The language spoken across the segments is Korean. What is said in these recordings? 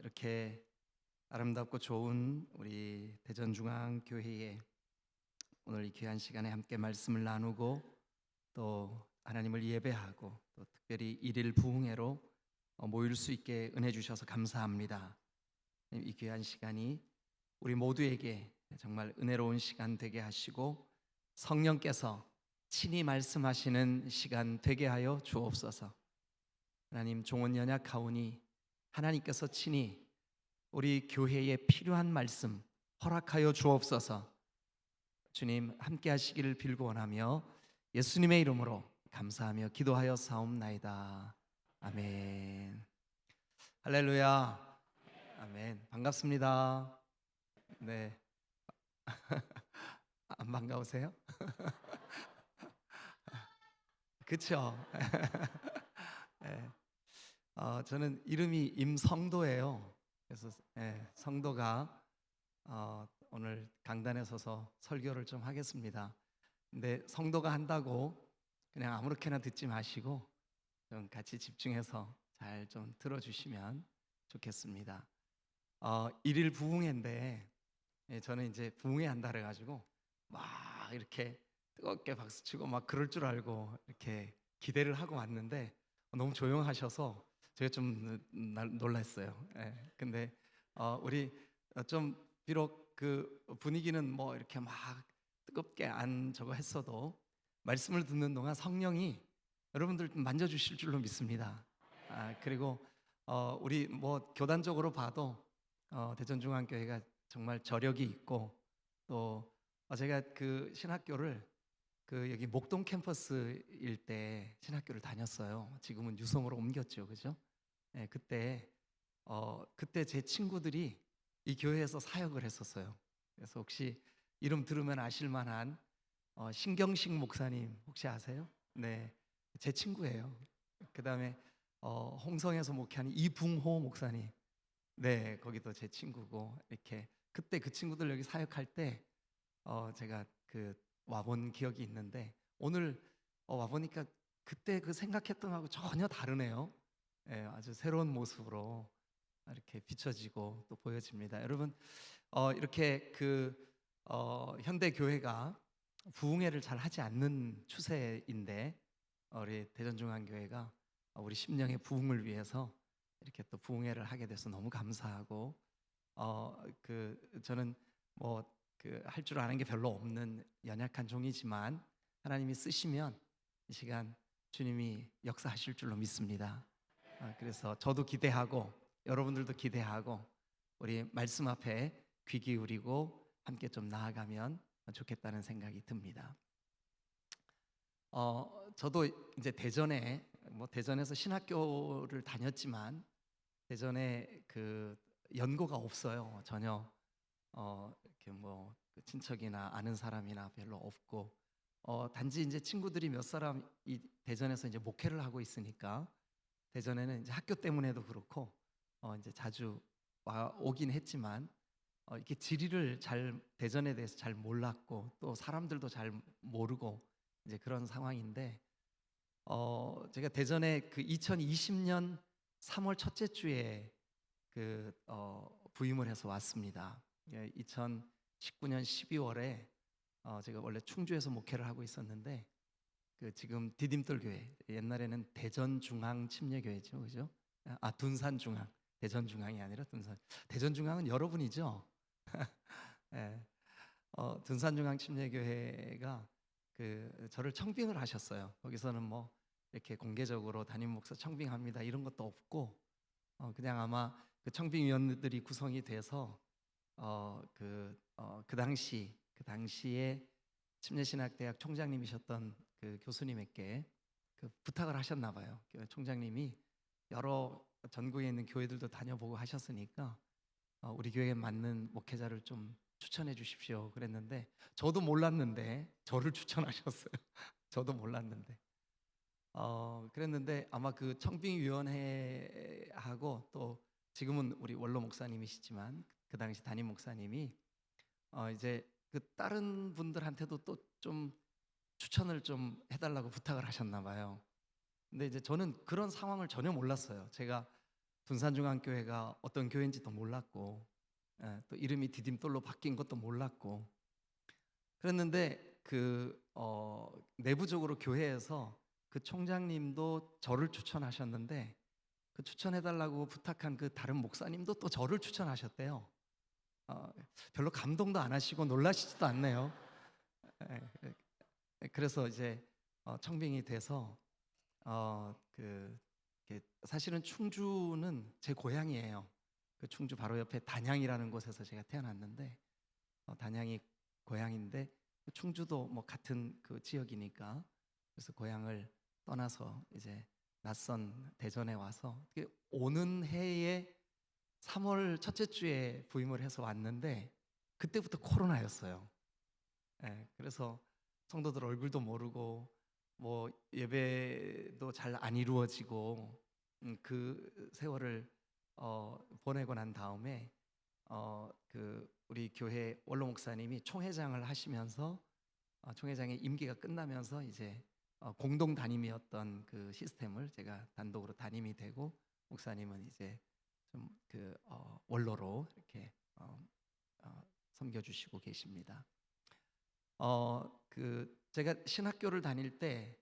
이렇게 아름답고 좋은 우리 대전중앙교회에 오늘 이 귀한 시간에 함께 말씀을 나누고 또 하나님을 예배하고 또 특별히 일일 부흥회로 모일 수 있게 은혜 주셔서 감사합니다. 이 귀한 시간이 우리 모두에게 정말 은혜로운 시간 되게 하시고 성령께서 친히 말씀하시는 시간 되게 하여 주옵소서. 하나님, 종은 연약하오니 하나님께서 친히 우리 교회에 필요한 말씀 허락하여 주옵소서. 주님 함께 하시기를 빌고 원하며 예수님의 이름으로 감사하며 기도하여 사옵나이다. 아멘. 할렐루야. 아멘. 반갑습니다. 네. 안 반가우세요? 그쵸? 네. 저는 이름이 임성도예요. 그래서 성도가 오늘 강단에 서서 설교를 좀 하겠습니다. 근데 성도가 한다고 그냥 아무렇게나 듣지 마시고 좀 같이 집중해서 잘 좀 들어주시면 좋겠습니다. 일일 부흥회인데 저는 이제 부흥회 한다 그래가지고 막 이렇게 뜨겁게 박수치고 막 그럴 줄 알고 이렇게 기대를 하고 왔는데 너무 조용하셔서 제가 좀 놀랐어요. 근데 우리 좀 비록 그 분위기는 뭐 이렇게 막 뜨겁게 안 저거 했어도 말씀을 듣는 동안 성령이 여러분들 만져주실 줄로 믿습니다. 그리고 우리 뭐 교단적으로 봐도 대전중앙교회가 정말 저력이 있고 또 제가 그 신학교를 그 여기 목동 캠퍼스일 때 신학교를 다녔어요. 지금은 유성으로 옮겼죠, 그죠? 그때 제 친구들이 이 교회에서 사역을 했었어요. 그래서 혹시 이름 들으면 아실만한 신경식 목사님 혹시 아세요? 네, 제 친구예요. 그 다음에 홍성에서 목회하는 이붕호 목사님, 네, 거기도 제 친구고 이렇게 그때 그 친구들 여기 사역할 때 제가 그 와본 기억이 있는데 오늘 와보니까 그때 그 생각했던 거하고 전혀 다르네요. 아주 새로운 모습으로 이렇게 비춰지고 또 보여집니다. 여러분 이렇게 그 현대 교회가 부흥회를 잘 하지 않는 추세인데 우리 대전중앙교회가 우리 심령의 부흥을 위해서 이렇게 또 부흥회를 하게 돼서 너무 감사하고 저는 뭐 그 할 줄 아는 게 별로 없는 연약한 종이지만 하나님이 쓰시면 이 시간 주님이 역사하실 줄로 믿습니다. 그래서 저도 기대하고 여러분들도 기대하고 우리 말씀 앞에 귀 기울이고 함께 좀 나아가면 좋겠다는 생각이 듭니다. 저도 이제 대전에서 신학교를 다녔지만 대전에 그 연고가 없어요. 전혀 이렇게 뭐 그 친척이나 아는 사람이나 별로 없고 단지 이제 친구들이 몇 사람 이 대전에서 이제 목회를 하고 있으니까 대전에는 이제 학교 때문에도 그렇고 이제 자주 오긴 했지만 이렇게 지리를 잘 대전에 대해서 잘 몰랐고 또 사람들도 잘 모르고 이제 그런 상황인데 제가 대전에 그 2020년 3월 첫째 주에 그 부임을 해서 왔습니다. 2019년 12월에 제가 원래 충주에서 목회를 하고 있었는데 그 지금 디딤돌 교회, 옛날에는 대전중앙침례교회죠, 그죠? 둔산중앙, 대전중앙이 아니라 대전중앙은 여러분이죠. 예, 둔산중앙침례교회가 그 저를 청빙을 하셨어요. 거기서는 뭐 이렇게 공개적으로 담임 목사 청빙합니다 이런 것도 없고 그냥 아마 그 청빙위원들이 구성이 돼서 그 당시에 침례신학대학 총장님이셨던 그 교수님에게 그 부탁을 하셨나 봐요. 총장님이 여러 전국에 있는 교회들도 다녀보고 하셨으니까 우리 교회에 맞는 목회자를 좀 추천해 주십시오 그랬는데 저도 몰랐는데 저를 추천하셨어요. 저도 몰랐는데 그랬는데 아마 그 청빙위원회하고 또 지금은 우리 원로 목사님이시지만 그 당시 담임 목사님이 이제 그 다른 분들한테도 또 좀 추천을 좀 해달라고 부탁을 하셨나 봐요. 근데 이제 저는 그런 상황을 전혀 몰랐어요. 제가 둔산중앙교회가 어떤 교회인지도 몰랐고, 또 이름이 디딤돌로 바뀐 것도 몰랐고, 그랬는데 내부적으로 교회에서 그 총장님도 저를 추천하셨는데, 그 추천해달라고 부탁한 그 다른 목사님도 또 저를 추천하셨대요. 별로 감동도 안 하시고 놀라시지도 않네요. 그래서 이제 청빙이 돼서 사실은 충주는 제 고향이에요. 그 충주 바로 옆에 단양이라는 곳에서 제가 태어났는데, 단양이 고향인데 충주도 뭐 같은 그 지역이니까, 그래서 고향을 떠나서 이제 낯선 대전에 와서 오는 해에 3월 첫째 주에 부임을 해서 왔는데, 그때부터 코로나였어요. 그래서 성도들 얼굴도 모르고 뭐 예배도 잘 안 이루어지고, 그 세월을 보내고 난 다음에 우리 교회 원로 목사님이 총회장을 하시면서, 총회장의 임기가 끝나면서 이제 공동 담임이었던 그 시스템을 제가 단독으로 담임이 되고, 목사님은 이제 좀 원로로 이렇게 섬겨주시고 계십니다. 제가 신학교를 다닐 때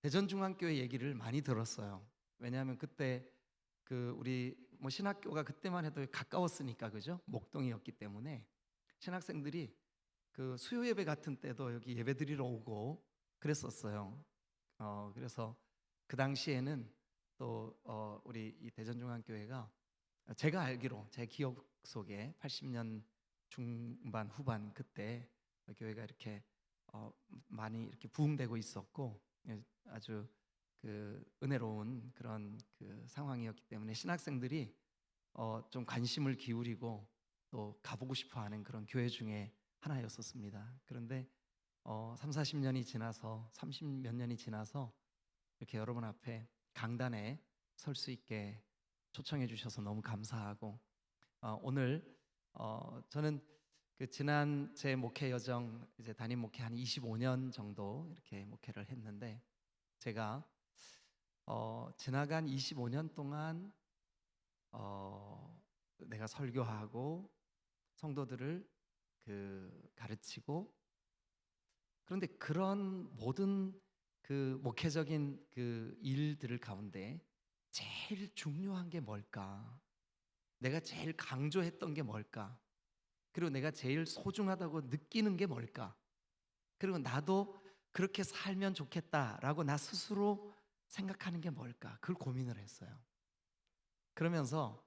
대전중앙교회 얘기를 많이 들었어요. 왜냐하면 그때 우리 뭐 신학교가 그때만 해도 가까웠으니까, 그죠? 목동이었기 때문에 신학생들이 그 수요 예배 같은 때도 여기 예배 드리러 오고 그랬었어요. 그래서 그 당시에는 또 우리 이 대전중앙교회가, 제가 알기로 제 기억 속에 80년 중반 후반 그때 교회가 이렇게 많이 이렇게 부흥되고 있었고, 아주 은혜로운 그런 상황이었기 때문에 신학생들이 좀 관심을 기울이고 또 가보고 싶어하는 그런 교회 중에 하나였었습니다. 그런데 3, 40년이 지나서 30 몇 년이 지나서 이렇게 여러분 앞에 강단에 설 수 있게 초청해 주셔서 너무 감사하고, 오늘 저는 지난 제 목회 여정, 이제 담임 목회 한 25년 정도 이렇게 목회를 했는데, 제가 지나간 25년 동안 내가 설교하고 성도들을 가르치고, 그런데 그런 모든 목회적인 일들을 가운데 제일 중요한 게 뭘까? 내가 제일 강조했던 게 뭘까? 그리고 내가 제일 소중하다고 느끼는 게 뭘까? 그리고 나도 그렇게 살면 좋겠다라고 나 스스로 생각하는 게 뭘까? 그걸 고민을 했어요. 그러면서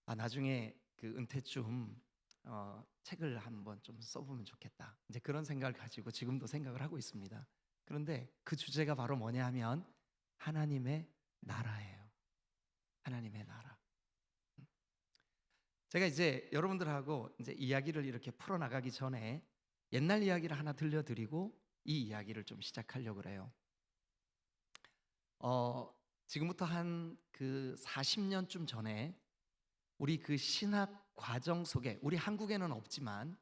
나중에 은퇴쯤 책을 한번 좀 써보면 좋겠다, 이제 그런 생각을 가지고 지금도 생각을 하고 있습니다. 그런데 그 주제가 바로 뭐냐 하면 하나님의 나라예요. 하나님의 나라. 제가 이제 여러분들하고 이제 이야기를 이렇게 풀어나가기 전에 옛날 이야기를 하나 들려드리고 이 이야기를 좀 시작하려고 그래요. 지금부터 한 40년쯤 전에 우리 신학 과정 속에, 우리 한국에는 없지만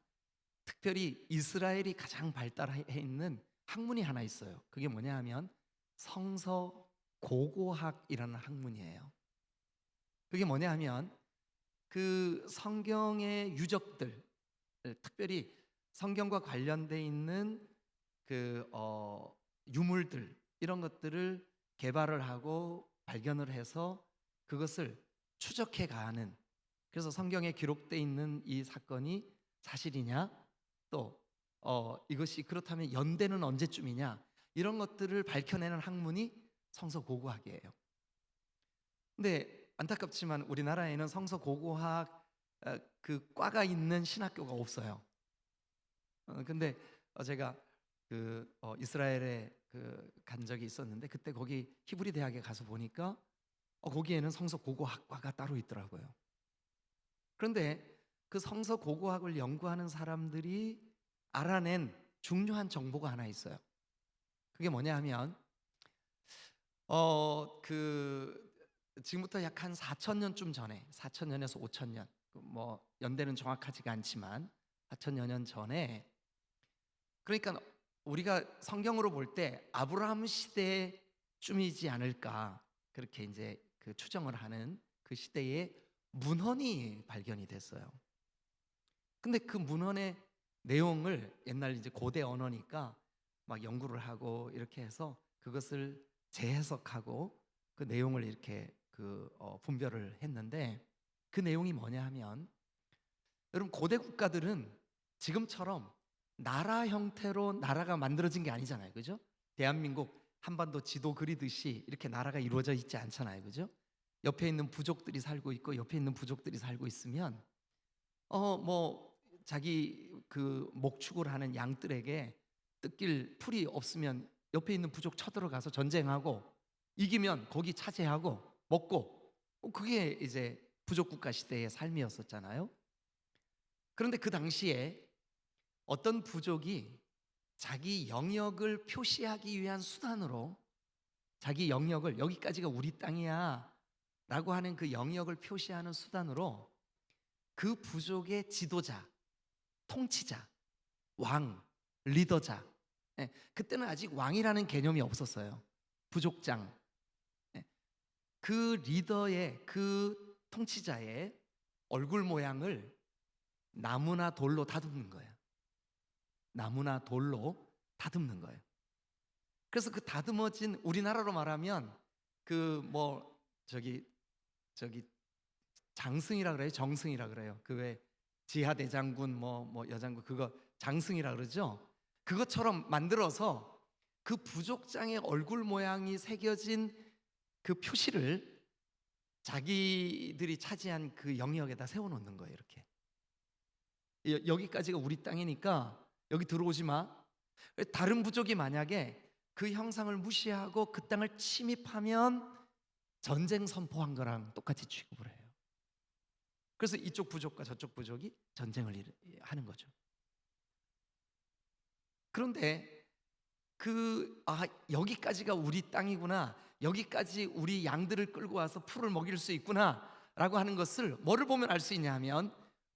특별히 이스라엘이 가장 발달해 있는 학문이 하나 있어요. 그게 뭐냐 하면 성서 고고학이라는 학문이에요. 그게 뭐냐 하면 성경의 유적들, 특별히 성경과 관련돼 있는 유물들, 이런 것들을 개발을 하고 발견을 해서 그것을 추적해 가는, 그래서 성경에 기록돼 있는 이 사건이 사실이냐, 또 이것이 그렇다면 연대는 언제쯤이냐, 이런 것들을 밝혀내는 학문이 성서고고학이에요. 근데 안타깝지만 우리나라에는 성서고고학 과가 있는 신학교가 없어요. 근데 제가 이스라엘에 간 적이 있었는데, 그때 거기 히브리 대학에 가서 보니까 거기에는 성서고고학과가 따로 있더라고요. 그런데 그 성서고고학을 연구하는 사람들이 알아낸 중요한 정보가 하나 있어요. 그게 뭐냐 하면 지금부터 약 한 4,000년쯤 전에, 4,000년에서 5,000년, 뭐 연대는 정확하지가 않지만 4,000여 년 전에, 그러니까 우리가 성경으로 볼 때 아브라함 시대쯤이지 않을까, 그렇게 이제 추정을 하는 그 시대에 문헌이 발견이 됐어요. 근데 그 문헌의 내용을 옛날 이제 고대 언어니까 막 연구를 하고 이렇게 해서 그것을 재해석하고 그 내용을 이렇게 분별을 했는데, 그 내용이 뭐냐 하면, 여러분 고대 국가들은 지금처럼 나라 형태로 나라가 만들어진 게 아니잖아요, 그죠? 대한민국 한반도 지도 그리듯이 이렇게 나라가 이루어져 있지 않잖아요, 그죠? 옆에 있는 부족들이 살고 있고 옆에 있는 부족들이 살고 있으면 뭐 자기 그 목축을 하는 양들에게 뜯길 풀이 없으면 옆에 있는 부족 쳐들어가서 전쟁하고 이기면 거기 차지하고 먹고, 그게 이제 부족 국가 시대의 삶이었었잖아요. 그런데 그 당시에 어떤 부족이 자기 영역을 표시하기 위한 수단으로, 자기 영역을, 여기까지가 우리 땅이야 라고 하는 그 영역을 표시하는 수단으로 그 부족의 지도자, 통치자, 왕, 리더자, 그때는 아직 왕이라는 개념이 없었어요. 부족장, 그 리더의, 그 통치자의 얼굴 모양을 나무나 돌로 다듬는 거예요. 나무나 돌로 다듬는 거예요. 그래서 그 다듬어진, 우리나라로 말하면 저기 장승이라 그래요. 정승이라 그래요. 그 왜 지하 대장군 뭐 여장군, 그거 장승이라 그러죠. 그것처럼 만들어서 그 부족장의 얼굴 모양이 새겨진 그 표시를 자기들이 차지한 그 영역에다 세워놓는 거예요. 이렇게 여기까지가 우리 땅이니까 여기 들어오지 마. 다른 부족이 만약에 그 형상을 무시하고 그 땅을 침입하면 전쟁 선포한 거랑 똑같이 취급을 해요. 그래서 이쪽 부족과 저쪽 부족이 전쟁을 하는 거죠. 그런데 여기까지가 우리 땅이구나, 여기까지 우리 양들을 끌고 와서 풀을 먹일 수 있구나 라고 하는 것을 뭐를 보면 알 수 있냐 하면,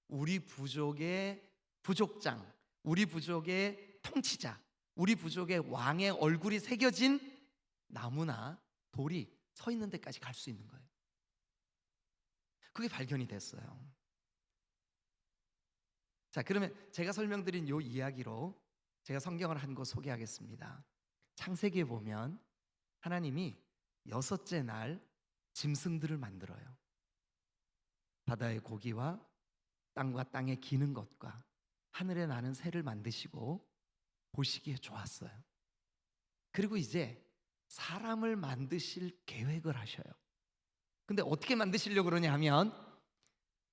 우리 부족의 부족장, 우리 부족의 통치자, 우리 부족의 왕의 얼굴이 새겨진 나무나 돌이 서 있는 데까지 갈 수 있는 거예요. 그게 발견이 됐어요. 자, 그러면 제가 설명드린 이 이야기로 제가 성경을 한 곳 소개하겠습니다. 창세기에 보면 하나님이 6째 날 짐승들을 만들어요. 바다의 고기와 땅과 땅에 기는 것과 하늘에 나는 새를 만드시고 보시기에 좋았어요. 그리고 이제 사람을 만드실 계획을 하셔요. 근데 어떻게 만드시려고 그러냐 하면,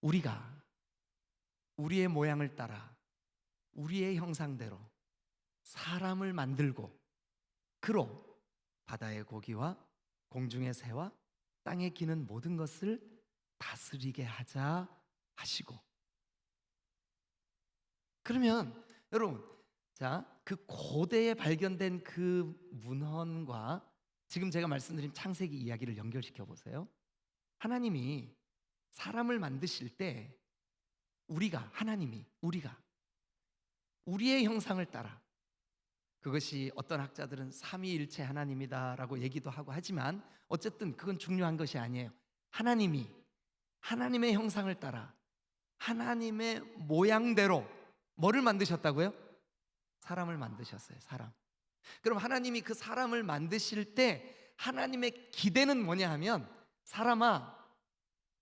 우리가 우리의 모양을 따라 우리의 형상대로 사람을 만들고 그로 바다의 고기와 공중의 새와 땅에 기는 모든 것을 다스리게 하자 하시고. 그러면 여러분, 자, 그 고대에 발견된 그 문헌과 지금 제가 말씀드린 창세기 이야기를 연결시켜 보세요. 하나님이 사람을 만드실 때 우리가 우리의 형상을 따라, 그것이 어떤 학자들은 삼위일체 하나님이다라고 얘기도 하고 하지만 어쨌든 그건 중요한 것이 아니에요. 하나님의 형상을 따라 하나님의 모양대로 뭐를 만드셨다고요? 사람을 만드셨어요. 사람. 그럼 하나님이 그 사람을 만드실 때 하나님의 기대는 뭐냐 하면, 사람아,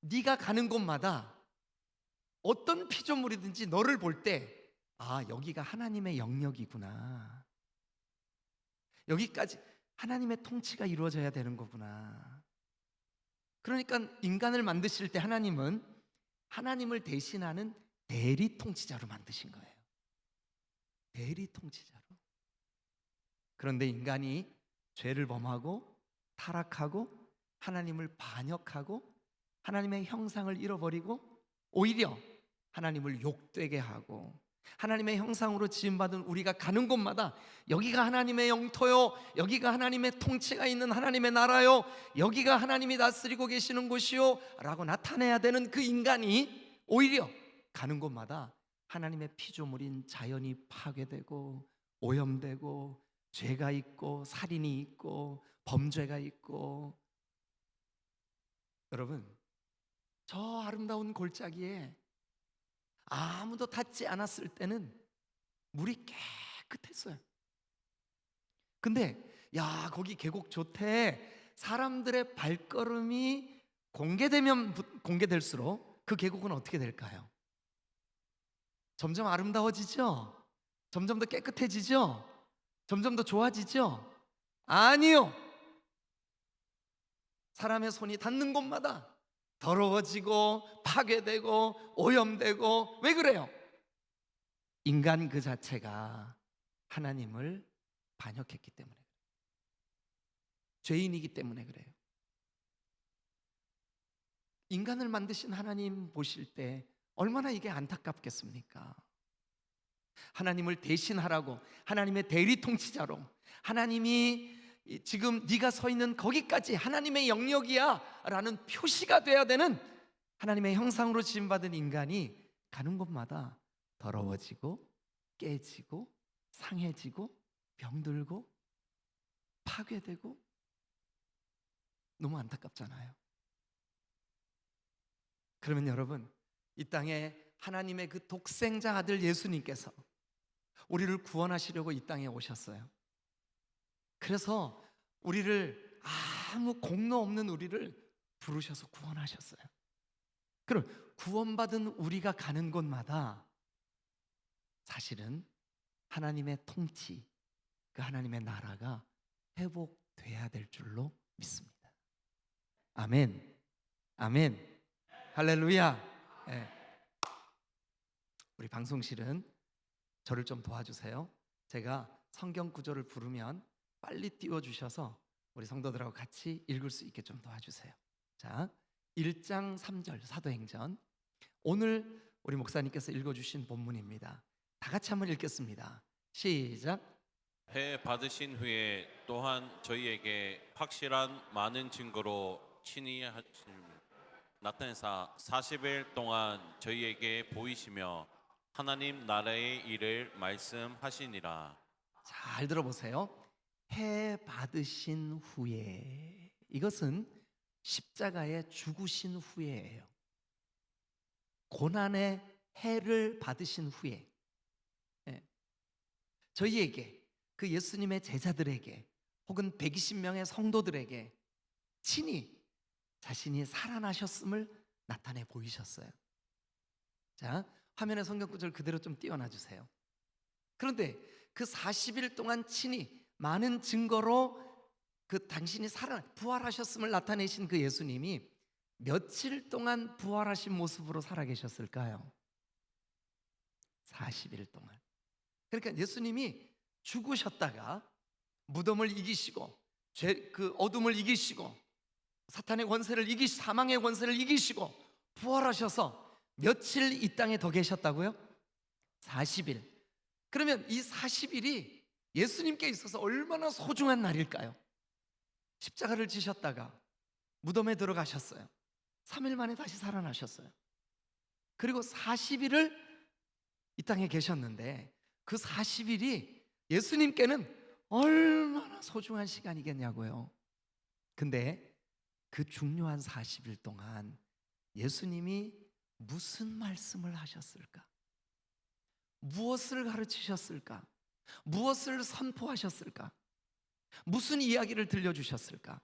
네가 가는 곳마다 어떤 피조물이든지 너를 볼 때, 여기가 하나님의 영역이구나, 여기까지 하나님의 통치가 이루어져야 되는 거구나. 그러니까 인간을 만드실 때 하나님은 하나님을 대신하는 대리 통치자로 만드신 거예요. 대리 통치자로. 그런데 인간이 죄를 범하고 타락하고 하나님을 반역하고 하나님의 형상을 잃어버리고 오히려 하나님을 욕되게 하고, 하나님의 형상으로 지음받은 우리가 가는 곳마다 여기가 하나님의 영토요, 여기가 하나님의 통치가 있는 하나님의 나라요, 여기가 하나님이 다스리고 계시는 곳이요 라고 나타내야 되는 그 인간이 오히려 가는 곳마다 하나님의 피조물인 자연이 파괴되고 오염되고 죄가 있고 살인이 있고 범죄가 있고. 여러분, 아름다운 골짜기에 아무도 닿지 않았을 때는 물이 깨끗했어요. 근데 야, 거기 계곡 좋대. 사람들의 발걸음이 공개될수록 그 계곡은 어떻게 될까요? 점점 아름다워지죠? 점점 더 깨끗해지죠? 점점 더 좋아지죠? 아니요. 사람의 손이 닿는 곳마다 더러워지고 파괴되고 오염되고. 왜 그래요? 인간 그 자체가 하나님을 반역했기 때문에 그래요. 죄인이기 때문에 그래요. 인간을 만드신 하나님 보실 때 얼마나 이게 안타깝겠습니까? 하나님을 대신하라고, 하나님의 대리 통치자로, 하나님이 지금 네가 서 있는 거기까지 하나님의 영역이야 라는 표시가 돼야 되는 하나님의 형상으로 지음받은 인간이 가는 곳마다 더러워지고 깨지고 상해지고 병들고 파괴되고. 너무 안타깝잖아요. 그러면 여러분, 이 땅에 하나님의 그 독생자 아들 예수님께서 우리를 구원하시려고 이 땅에 오셨어요. 그래서 우리를, 아무 공로 없는 우리를 부르셔서 구원하셨어요. 그럼 구원받은 우리가 가는 곳마다 사실은 하나님의 통치, 그 하나님의 나라가 회복돼야 될 줄로 믿습니다. 아멘, 아멘, 할렐루야. 네. 우리 방송실은 저를 좀 도와주세요. 제가 성경 구절을 부르면 빨리 띄워주셔서 우리 성도들하고 같이 읽을 수 있게 좀 도와주세요. 자, 1장 3절 사도행전, 오늘 우리 목사님께서 읽어주신 본문입니다. 다 같이 한번 읽겠습니다. 시작. 해 받으신 후에 또한 저희에게 확실한 많은 증거로 친히 나타내사 40일 동안 저희에게 보이시며 하나님 나라의 일을 말씀하시니라. 잘 들어보세요. 해 받으신 후에, 이것은 십자가에 죽으신 후에예요. 고난의 해를 받으신 후에, 저희에게, 그 예수님의 제자들에게 혹은 120명의 성도들에게 친히 자신이 살아나셨음을 나타내 보이셨어요. 자, 화면에 성경 구절 그대로 좀 띄워놔 주세요. 그런데 그 40일 동안 친히 많은 증거로 그 당신이 부활하셨음을 나타내신 그 예수님이 며칠 동안 부활하신 모습으로 살아계셨을까요? 40일 동안. 그러니까 예수님이 죽으셨다가 무덤을 이기시고 그 어둠을 이기시고 사탄의 권세를 이기시고 사망의 권세를 이기시고 부활하셔서 며칠 이 땅에 더 계셨다고요? 40일. 그러면 이 40일이 예수님께 있어서 얼마나 소중한 날일까요? 십자가를 지셨다가 무덤에 들어가셨어요. 3일 만에 다시 살아나셨어요. 그리고 40일을 이 땅에 계셨는데 그 40일이 예수님께는 얼마나 소중한 시간이겠냐고요. 근데 그 중요한 40일 동안 예수님이 무슨 말씀을 하셨을까? 무엇을 가르치셨을까? 무엇을 선포하셨을까? 무슨 이야기를 들려주셨을까?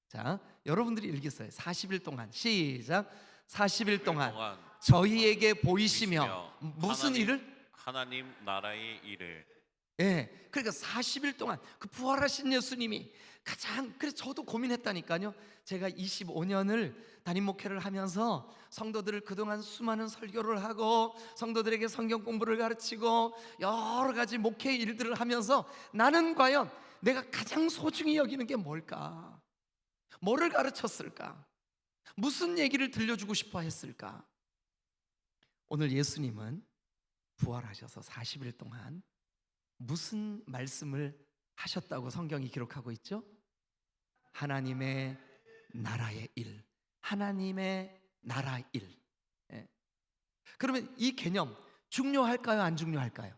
자, 여러분들이 읽으세요. 40일 동안. 시작. 40일 동안 저희에게 보이시며 무슨 일을? 하나님 나라의 일을. 예, 그러니까 40일 동안 그 부활하신 예수님이 그래서 저도 고민했다니까요. 제가 25년을 담임 목회를 하면서 성도들을 그동안 수많은 설교를 하고 성도들에게 성경 공부를 가르치고 여러 가지 목회 일들을 하면서 나는 과연 내가 가장 소중히 여기는 게 뭘까? 뭐를 가르쳤을까? 무슨 얘기를 들려주고 싶어 했을까? 오늘 예수님은 부활하셔서 40일 동안 무슨 말씀을 하셨다고 성경이 기록하고 있죠? 하나님의 나라의 일, 하나님의 나라 일. 예. 그러면 이 개념 중요할까요? 안 중요할까요?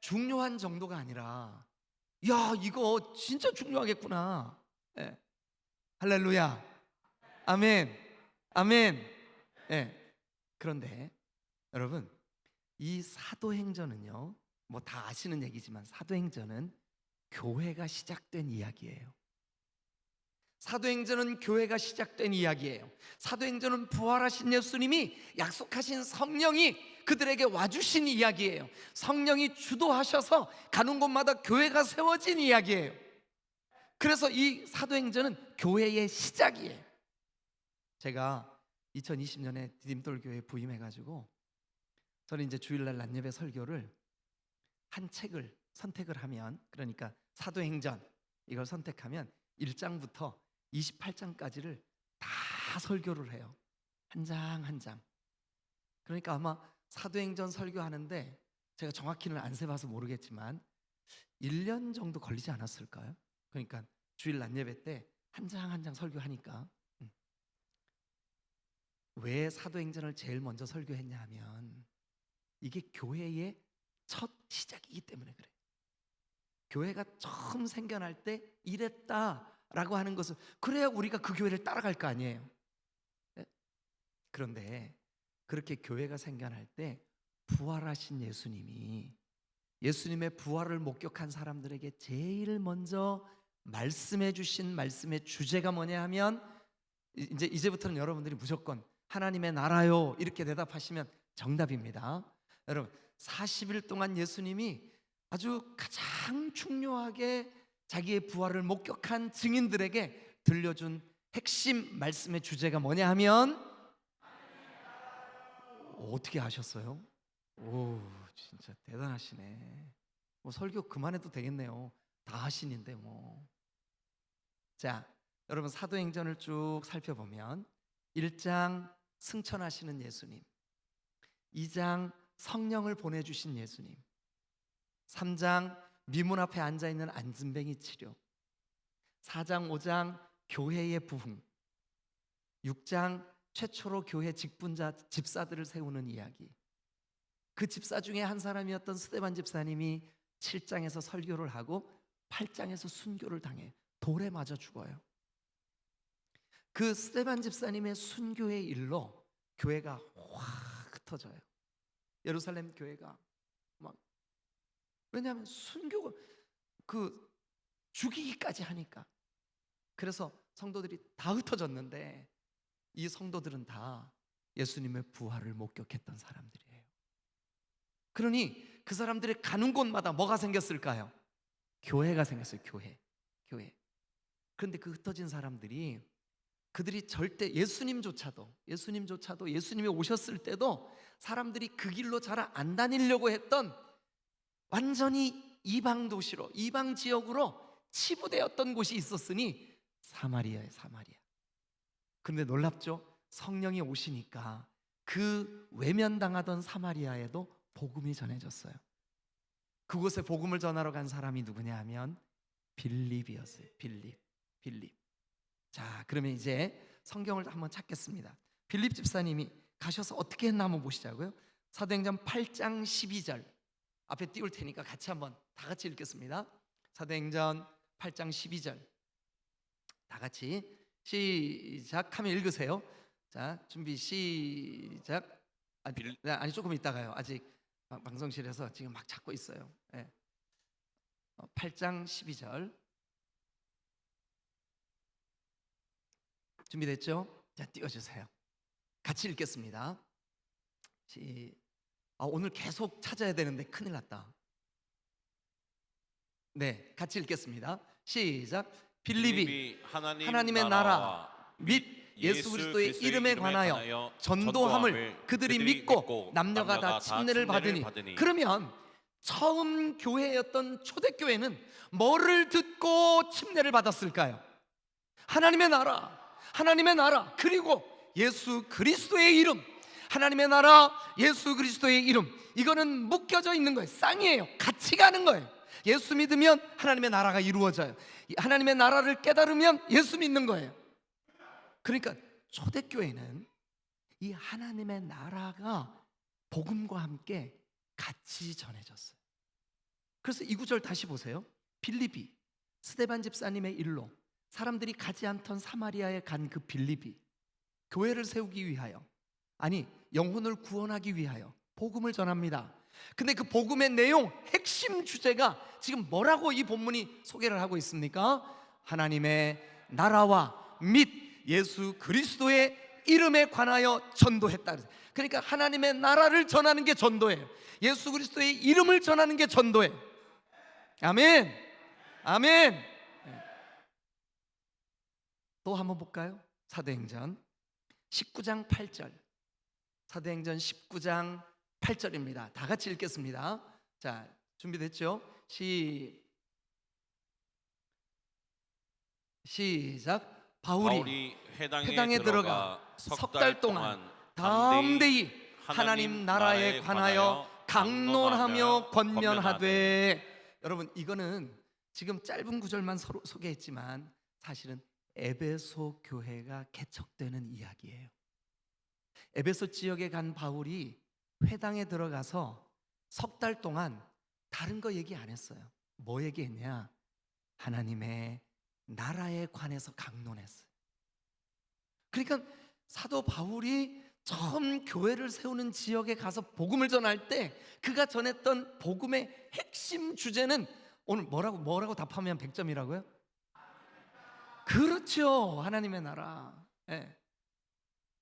중요한 정도가 아니라, 야, 이거 진짜 중요하겠구나. 예. 할렐루야. 아멘. 아멘. 예. 그런데 여러분, 이 사도행전은요, 뭐 다 아시는 얘기지만 사도행전은 교회가 시작된 이야기예요. 사도행전은 교회가 시작된 이야기예요. 사도행전은 부활하신 예수님이 약속하신 성령이 그들에게 와주신 이야기예요. 성령이 주도하셔서 가는 곳마다 교회가 세워진 이야기예요. 그래서 이 사도행전은 교회의 시작이에요. 제가 2020년에 디딤돌교회에 부임해가지고 저는 이제 주일날 낮예배 설교를 한 책을 선택을 하면, 그러니까 사도행전 이걸 선택하면 1장부터 28장까지를 다 설교를 해요. 한 장 한 장. 그러니까 아마 사도행전 설교하는데 제가 정확히는 안 세봐서 모르겠지만 1년 정도 걸리지 않았을까요? 그러니까 주일 낮예배 때 한 장 한 장 설교하니까. 왜 사도행전을 제일 먼저 설교했냐 하면 이게 교회의 첫 시작이기 때문에 그래요. 교회가 처음 생겨날 때 이랬다라고 하는 것을, 그래야 우리가 그 교회를 따라갈 거 아니에요. 네? 그런데 그렇게 교회가 생겨날 때 부활하신 예수님의 부활을 목격한 사람들에게 제일 먼저 말씀해 주신 말씀의 주제가 뭐냐 하면, 이제부터는 여러분들이 무조건 하나님의 나라요 이렇게 대답하시면 정답입니다. 여러분, 40일 동안 예수님이 아주 가장 중요하게 자기의 부활을 목격한 증인들에게 들려준 핵심 말씀의 주제가 뭐냐 하면, 어떻게 아셨어요? 오, 진짜 대단하시네. 뭐 설교 그만해도 되겠네요. 다 하시는데 뭐. 자, 여러분, 사도행전을 쭉 살펴보면 1장 승천하시는 예수님, 2장 성령을 보내주신 예수님, 3장 미문 앞에 앉아있는 안진뱅이 치료, 4장 5장 교회의 부흥, 6장 최초로 교회 직분자 집사들을 세우는 이야기. 그 집사 중에 한 사람이었던 스데반 집사님이 7장에서 설교를 하고 8장에서 순교를 당해 돌에 맞아 죽어요. 그 스데반 집사님의 순교의 일로 교회가 확 흩어져요. 예루살렘 교회가 막, 왜냐하면 순교가 그 죽이기까지 하니까. 그래서 성도들이 다 흩어졌는데 이 성도들은 다 예수님의 부활을 목격했던 사람들이에요. 그러니 그 사람들이 가는 곳마다 뭐가 생겼을까요? 교회가 생겼어요. 교회. 그런데 그 흩어진 사람들이, 그들이 절대 예수님조차도 예수님이 오셨을 때도 사람들이 그 길로 잘 안 다니려고 했던 완전히 이방 도시로, 이방 지역으로 치부되었던 곳이 있었으니 사마리아예요. 사마리아. 그런데 놀랍죠? 성령이 오시니까 그 외면당하던 사마리아에도 복음이 전해졌어요. 그곳에 복음을 전하러 간 사람이 누구냐 하면 빌립이었어요. 빌립. 자, 그러면 이제 성경을 한번 찾겠습니다. 빌립 집사님이 가셔서 어떻게 했나 한번 보시자고요. 사도행전 8장 12절 앞에 띄울 테니까 같이 한번 다 같이 읽겠습니다. 사도행전 8장 12절 다 같이 시작하면 읽으세요. 자, 준비 시작. 아니 조금 있다가요. 아직 방송실에서 지금 막 찾고 있어요. 네. 8장 12절 준비됐죠? 자, 띄워주세요. 같이 읽겠습니다. 오늘 계속 찾아야 되는데 큰일 났다. 네, 같이 읽겠습니다. 시작. 빌립이 하나님의 나라 및 예수 그리스도의 이름에 관하여 전도함을 그들이 믿고 남녀가 다 침례를 받으니. 그러면 처음 교회였던 초대교회는 뭐를 듣고 침례를 받았을까요? 하나님의 나라 그리고 예수 그리스도의 이름. 하나님의 나라, 예수 그리스도의 이름, 이거는 묶여져 있는 거예요. 쌍이에요. 같이 가는 거예요. 예수 믿으면 하나님의 나라가 이루어져요. 하나님의 나라를 깨달으면 예수 믿는 거예요. 그러니까 초대교회는 이 하나님의 나라가 복음과 함께 같이 전해졌어요. 그래서 이 구절 다시 보세요. 빌립이 스데반 집사님의 일로 사람들이 가지 않던 사마리아에 간 그 빌립이 교회를 세우기 위하여 아니, 영혼을 구원하기 위하여 복음을 전합니다. 근데 그 복음의 내용, 핵심 주제가 지금 뭐라고 이 본문이 소개를 하고 있습니까? 하나님의 나라와 및 예수 그리스도의 이름에 관하여 전도했다. 그러니까 하나님의 나라를 전하는 게 전도예요. 예수 그리스도의 이름을 전하는 게 전도예요. 아멘. 아멘. 또 한번 볼까요? 사도행전 19장 8절. 사도행전 19장 8절입니다. 다 같이 읽겠습니다. 자, 준비됐죠? 시작. 바울이 회당에 들어가 석 달 동안 담대히 하나님 나라에 관하여 강론하며 권면하되. 여러분, 이거는 지금 짧은 구절만 서로 소개했지만 사실은 에베소 교회가 개척되는 이야기예요. 에베소 지역에 간 바울이 회당에 들어가서 석 달 동안 다른 거 얘기 안 했어요. 뭐 얘기했냐? 하나님의 나라에 관해서 강론했어요. 그러니까 사도 바울이 처음 교회를 세우는 지역에 가서 복음을 전할 때 그가 전했던 복음의 핵심 주제는 오늘 뭐라고 답하면 100점이라고요? 그렇죠. 하나님의 나라. 예.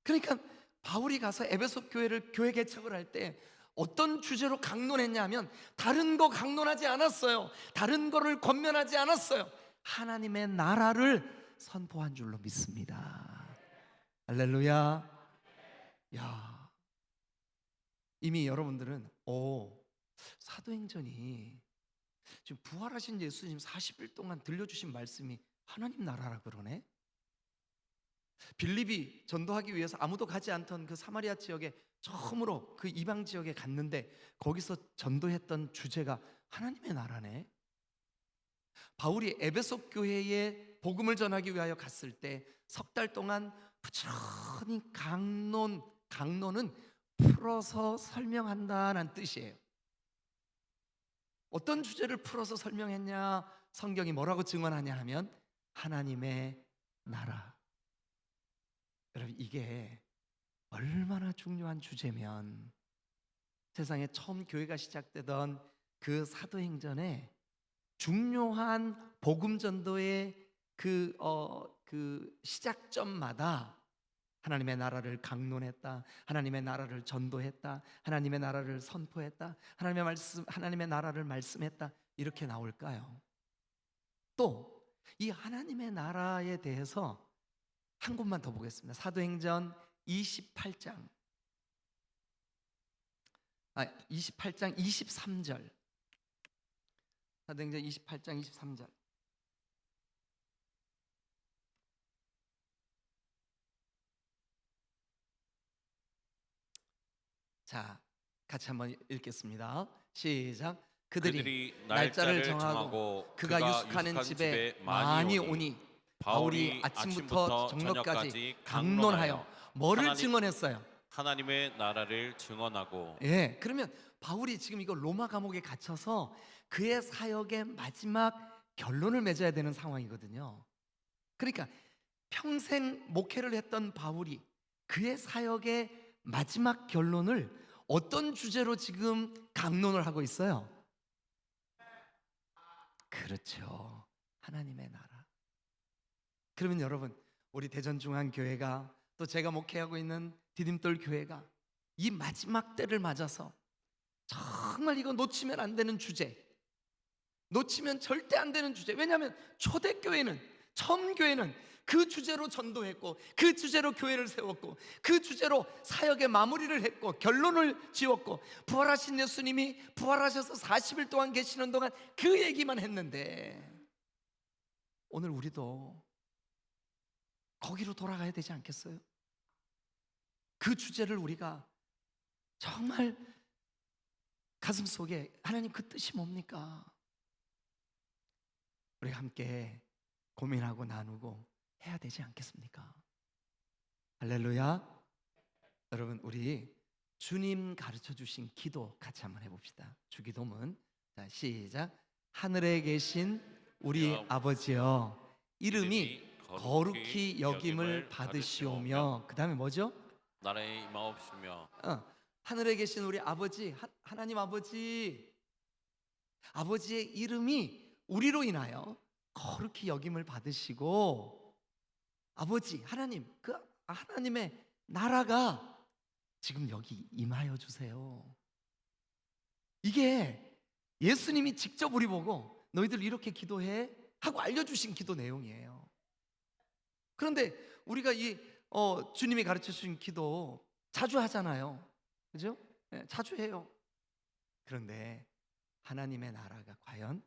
그러니까 바울이 가서 에베소 교회를 교회 개척을 할 때 어떤 주제로 강론했냐면 다른 거 강론하지 않았어요. 다른 거를 권면하지 않았어요. 하나님의 나라를 선포한 줄로 믿습니다. 할렐루야. 야, 이미 여러분들은 사도행전이 지금 부활하신 예수님 40일 동안 들려주신 말씀이 하나님 나라라 그러네. 빌립이 전도하기 위해서 아무도 가지 않던 그 사마리아 지역에 처음으로 그 이방 지역에 갔는데 거기서 전도했던 주제가 하나님의 나라네. 바울이 에베소 교회에 복음을 전하기 위하여 갔을 때 석 달 동안 부지런히 강론은 풀어서 설명한다는 뜻이에요. 어떤 주제를 풀어서 설명했냐? 성경이 뭐라고 증언하냐 하면 하나님의 나라. 여러분, 이게 얼마나 중요한 주제면 세상에 처음 교회가 시작되던 그 사도행전에 중요한 복음 전도의 그 시작점마다 하나님의 나라를 강론했다, 하나님의 나라를 전도했다, 하나님의 나라를 선포했다, 하나님의 나라를 말씀했다, 이렇게 나올까요? 또 이 하나님의 나라에 대해서 한 곳만 더 보겠습니다. 사도행전 28장 23절. 사도행전 28장 23절. 자, 같이 한번 읽겠습니다. 시작. 그들이 날짜를 정하고 그가 유숙하는 집에 많이 오니 바울이 아침부터 저녁까지 강론하여 뭐를 증언했어요? 하나님의 나라를 증언하고. 예, 그러면 바울이 지금 이거 로마 감옥에 갇혀서 그의 사역의 마지막 결론을 맺어야 되는 상황이거든요. 그러니까 평생 목회를 했던 바울이 그의 사역의 마지막 결론을 어떤 주제로 지금 강론을 하고 있어요? 그렇죠. 하나님의 나라. 그러면 여러분, 우리 대전중앙교회가 또 제가 목회하고 있는 디딤돌 교회가 이 마지막 때를 맞아서 정말 이거 놓치면 안 되는 주제, 놓치면 절대 안 되는 주제. 왜냐하면 초대교회는, 처음 교회는 그 주제로 전도했고 그 주제로 교회를 세웠고 그 주제로 사역의 마무리를 했고 결론을 지었고 부활하신 예수님이 부활하셔서 40일 동안 계시는 동안 그 얘기만 했는데 오늘 우리도 거기로 돌아가야 되지 않겠어요? 그 주제를 우리가 정말 가슴속에 하나님 그 뜻이 뭡니까? 우리 함께 고민하고 나누고 해야 되지 않겠습니까? 할렐루야. 여러분, 우리 주님 가르쳐 주신 기도 같이 한번 해봅시다. 주기도문. 자, 시작. 하늘에 계신 우리 아버지여, 이름이 거룩히 여김을 받으시오며, 그 다음에 뭐죠? 나라의 임하옵시며 하늘에 계신 우리 아버지, 하나님 아버지의 이름이 우리로 인하여 거룩히 여김을 받으시고, 아버지 하나님, 그 하나님의 나라가 지금 여기 임하여 주세요. 이게 예수님이 직접 우리 보고 너희들 이렇게 기도해 하고 알려주신 기도 내용이에요. 그런데 우리가 주님이 가르쳐 주신 기도 자주 하잖아요. 그죠? 네, 자주 해요. 그런데 하나님의 나라가 과연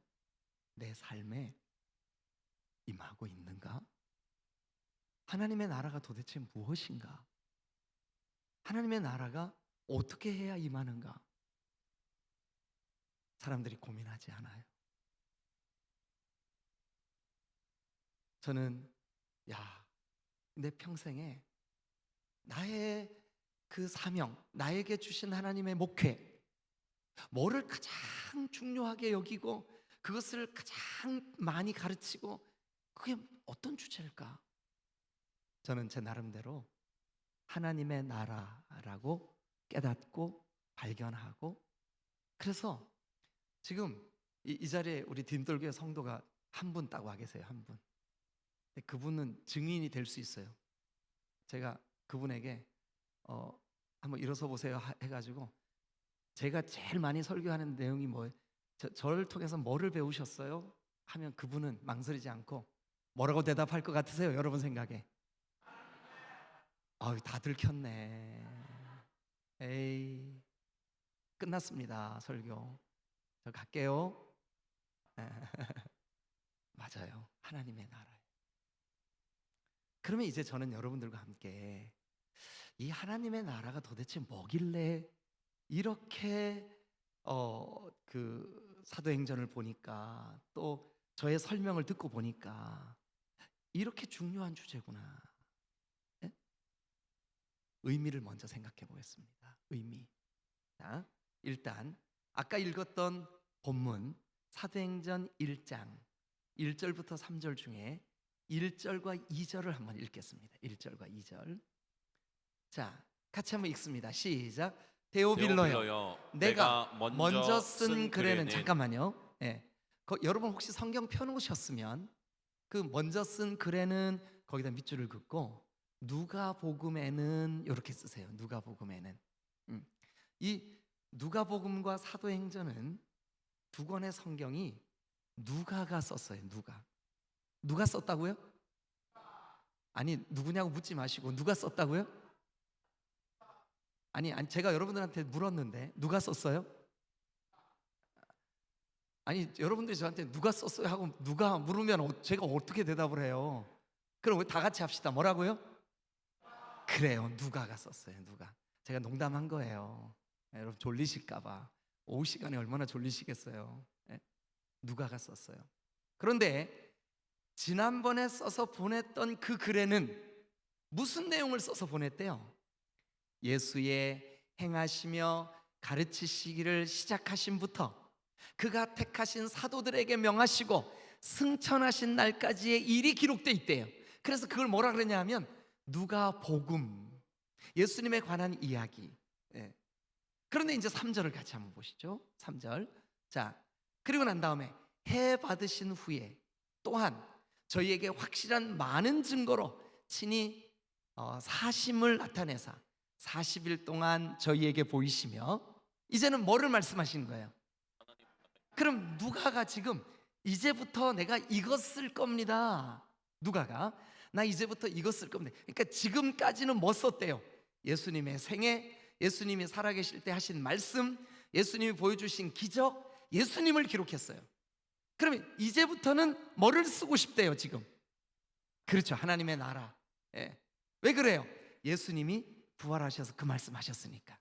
내 삶에 임하고 있는가? 하나님의 나라가 도대체 무엇인가? 하나님의 나라가 어떻게 해야 임하는가? 사람들이 고민하지 않아요. 저는 내 평생에 나의 그 사명, 나에게 주신 하나님의 목회, 뭐를 가장 중요하게 여기고 그것을 가장 많이 가르치고, 그게 어떤 주제일까? 저는 제 나름대로 하나님의 나라라고 깨닫고 발견하고, 그래서 지금 이 자리에 우리 딘돌교회 성도가 한 분 딱 와 계세요. 한 분. 근데 그분은 증인이 될 수 있어요. 제가 그분에게 한번 일어서 보세요 해가지고, 제가 제일 많이 설교하는 내용이 뭐예요? 저를 통해서 뭐를 배우셨어요? 하면 그분은 망설이지 않고 뭐라고 대답할 것 같으세요? 여러분 생각에? 다 들켰네. 에이, 끝났습니다 설교. 저 갈게요. 맞아요, 하나님의 나라예요. 그러면 이제 저는 여러분들과 함께 이 하나님의 나라가 도대체 뭐길래 이렇게 그 사도행전을 보니까, 또 저의 설명을 듣고 보니까 이렇게 중요한 주제구나. 네? 의미를 먼저 생각해 보겠습니다. 의미. 자, 일단 아까 읽었던 본문 사도행전 1장 1절부터 3절 중에 1절과 2절을 한번 읽겠습니다. 1절과 2절. 자, 같이 한번 읽습니다. 시작. 데오빌로여, 내가 먼저 쓴 글에는, 잠깐만요. 여러분 혹시 성경 펴놓으셨으면 그 먼저 쓴 글에는 거기다 밑줄을 긋고 누가복음에는 이렇게 쓰세요. 누가복음에는. 이 누가복음과 사도행전은 두 권의 성경이 누가가 썼어요. 누가 썼다고요? 아니, 누구냐고 묻지 마시고 누가 썼다고요? 아니, 제가 여러분들한테 물었는데 누가 썼어요? 아니, 여러분들이 저한테 누가 썼어요 하고 누가 물으면 제가 어떻게 대답을 해요? 그럼 우리 다 같이 합시다. 뭐라고요? 그래요, 누가가 썼어요. 누가. 제가 농담한 거예요. 여러분 졸리실까봐. 오후 시간에 얼마나 졸리시겠어요. 누가가 썼어요. 그런데 지난번에 써서 보냈던 그 글에는 무슨 내용을 써서 보냈대요? 예수의 행하시며 가르치시기를 시작하신부터 그가 택하신 사도들에게 명하시고 승천하신 날까지의 일이 기록돼 있대요. 그래서 그걸 뭐라 그러냐 하면 누가복음, 예수님에 관한 이야기. 그런데 이제 3절을 같이 한번 보시죠. 3절. 자, 그리고 난 다음에 해 받으신 후에 또한 저희에게 확실한 많은 증거로 친히 사심을 나타내사 40일 동안 저희에게 보이시며, 이제는 뭐를 말씀하시는 거예요? 그럼 누가가 지금 이제부터 내가 이것 쓸 겁니다. 누가가 나 이제부터 이것 쓸 겁니다. 그러니까 지금까지는 뭐 썼대요? 예수님의 생애, 예수님이 살아계실 때 하신 말씀, 예수님이 보여주신 기적, 예수님을 기록했어요. 그러면 이제부터는 뭐를 쓰고 싶대요 지금? 그렇죠, 하나님의 나라. 왜 그래요? 예수님이 부활하셔서 그 말씀하셨으니까.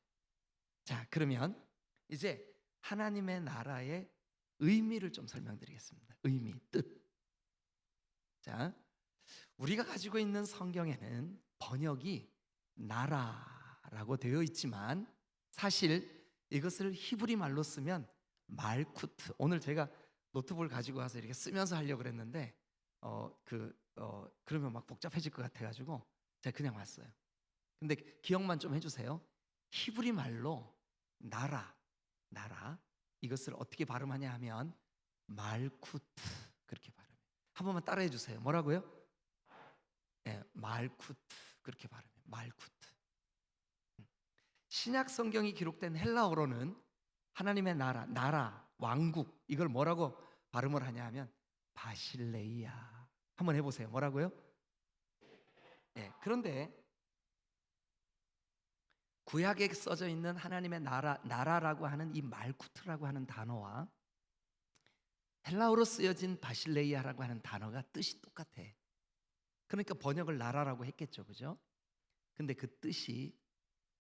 자, 그러면 이제 하나님의 나라의 의미를 좀 설명드리겠습니다. 의미, 뜻. 자, 우리가 가지고 있는 성경에는 번역이 나라라고 되어 있지만 사실 이것을 히브리 말로 쓰면 말쿠트. 오늘 제가 노트북을 가지고 와서 이렇게 쓰면서 하려고 그랬는데 그러면 막 복잡해질 것 같아가지고 제가 그냥 왔어요. 근데 기억만 좀 해주세요. 히브리 말로 나라 이것을 어떻게 발음하냐 하면 말쿠트 그렇게 발음해요. 한 번만 따라해 주세요. 뭐라고요? 네, 말쿠트 그렇게 발음해요. 말쿠트. 신약 성경이 기록된 헬라어로는 하나님의 나라, 왕국 이걸 뭐라고 발음을 하냐 하면 바실레이아. 한번 해보세요. 뭐라고요? 네, 그런데 구약에 써져 있는 하나님의 나라라고 하는 이 말쿠트라고 하는 단어와 헬라어로 쓰여진 바실레이아라고 하는 단어가 뜻이 똑같아. 그러니까 번역을 나라라고 했겠죠, 그죠? 근데 그 뜻이